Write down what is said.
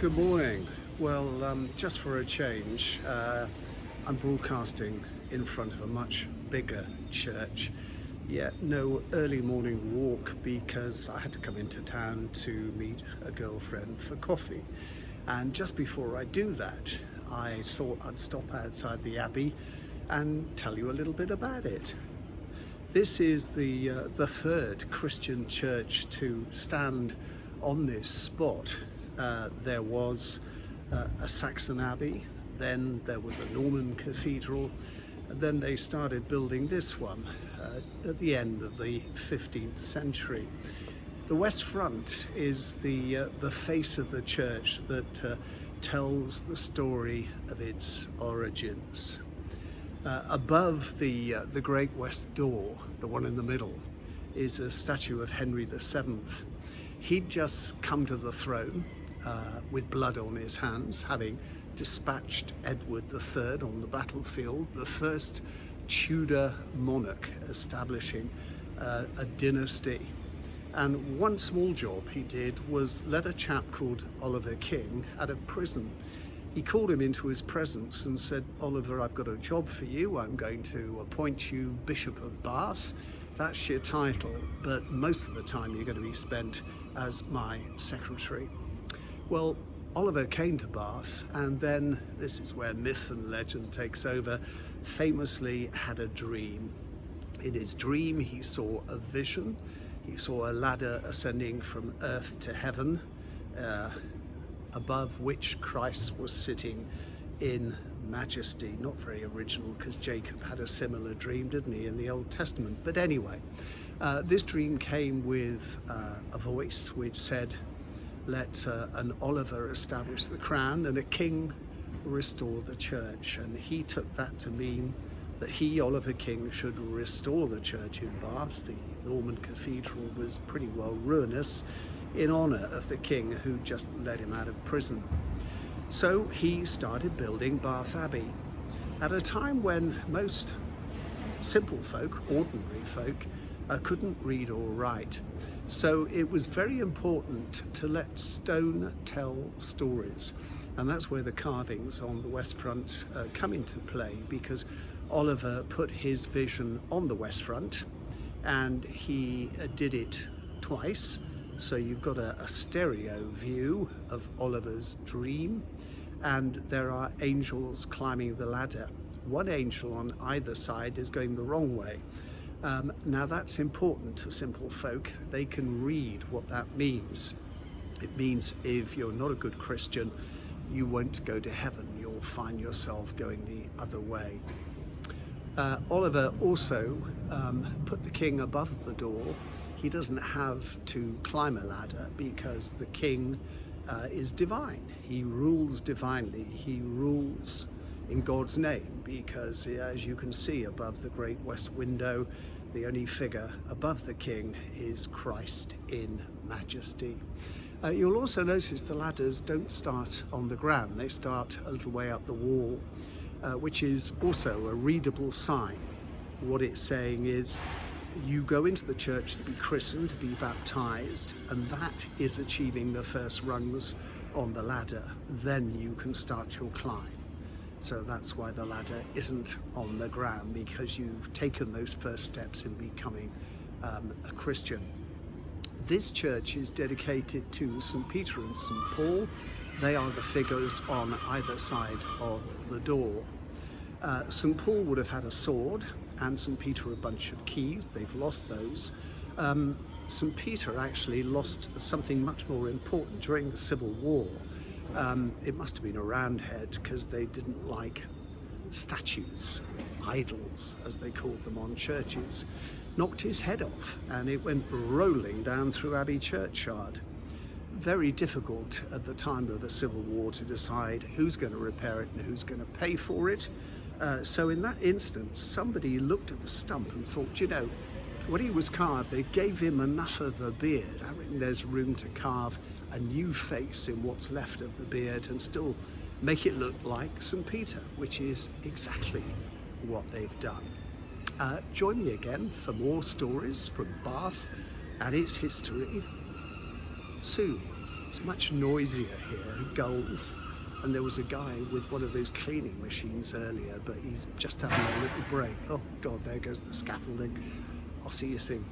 Good morning. Well, just for a change, I'm broadcasting in front of a much bigger church, yet no early morning walk because I had to come into town to meet a girlfriend for coffee. And just before I do that, I thought I'd stop outside the Abbey and tell you a little bit about it. This is the third Christian church to stand on this spot. There was a Saxon abbey, then there was a Norman cathedral, and then they started building this one at the end of the 15th century. The west front is the face of the church that tells the story of its origins. Above the great west door, the one in the middle, is a statue of Henry VII. He'd just come to the throne with blood on his hands, having dispatched Edward III on the battlefield, the first Tudor monarch establishing a dynasty. And one small job he did was let a chap called Oliver King out of prison. He called him into his presence and said, "Oliver, I've got a job for you. I'm going to appoint you Bishop of Bath. That's your title, but most of the time you're going to be spent as my secretary." Well, Oliver came to Bath, and then, this is where myth and legend takes over, famously had a dream. In his dream, he saw a vision. He saw a ladder ascending from earth to heaven, above which Christ was sitting in majesty. Not very original, because Jacob had a similar dream, didn't he, in the Old Testament? But anyway, this dream came with a voice which said, "Let an Oliver establish the crown and a king restore the church." And he took that to mean that he, Oliver King, should restore the church in Bath. The Norman cathedral was pretty well ruinous, in honour of the king who just let him out of prison. So he started building Bath Abbey at a time when most simple folk, ordinary folk, couldn't read or write. So it was very important to let stone tell stories. And that's where the carvings on the west front come into play, because Oliver put his vision on the west front, and he did it twice. So you've got a stereo view of Oliver's dream, and there are angels climbing the ladder. One angel on either side is going the wrong way. Now that's important to simple folk. They can read what that means. It means if you're not a good Christian, you won't go to heaven. You'll find yourself going the other way. Oliver also put the king above the door. He doesn't have to climb a ladder because the king is divine. He rules divinely. He rules in God's name, because as you can see above the great west window, the only figure above the king is Christ in majesty. You'll also notice the ladders don't start on the ground. They start a little way up the wall, which is also a readable sign. What it's saying is, you go into the church to be christened, to be baptized, and that is achieving the first rungs on the ladder. Then you can start your climb. So that's why the ladder isn't on the ground, because you've taken those first steps in becoming a Christian. This church is dedicated to St. Peter and St. Paul. They are the figures on either side of the door. St. Paul would have had a sword, and St. Peter a bunch of keys. They've lost those. St. Peter actually lost something much more important during the Civil War. It must have been a roundhead, because they didn't like statues, idols as they called them on churches. Knocked his head off, and it went rolling down through Abbey Church Yard. Very difficult at the time of the Civil War to decide who's going to repair it and who's going to pay for it. So in that instance, somebody looked at the stump and thought, you know, when he was carved, they gave him enough of a beard. I reckon there's room to carve a new face in what's left of the beard and still make it look like St. Peter, which is exactly what they've done. Join me again for more stories from Bath and its history soon. It's much noisier here, gulls. And there was a guy with one of those cleaning machines earlier, but he's just having a little break. Oh God, there goes the scaffolding. I'll see you soon.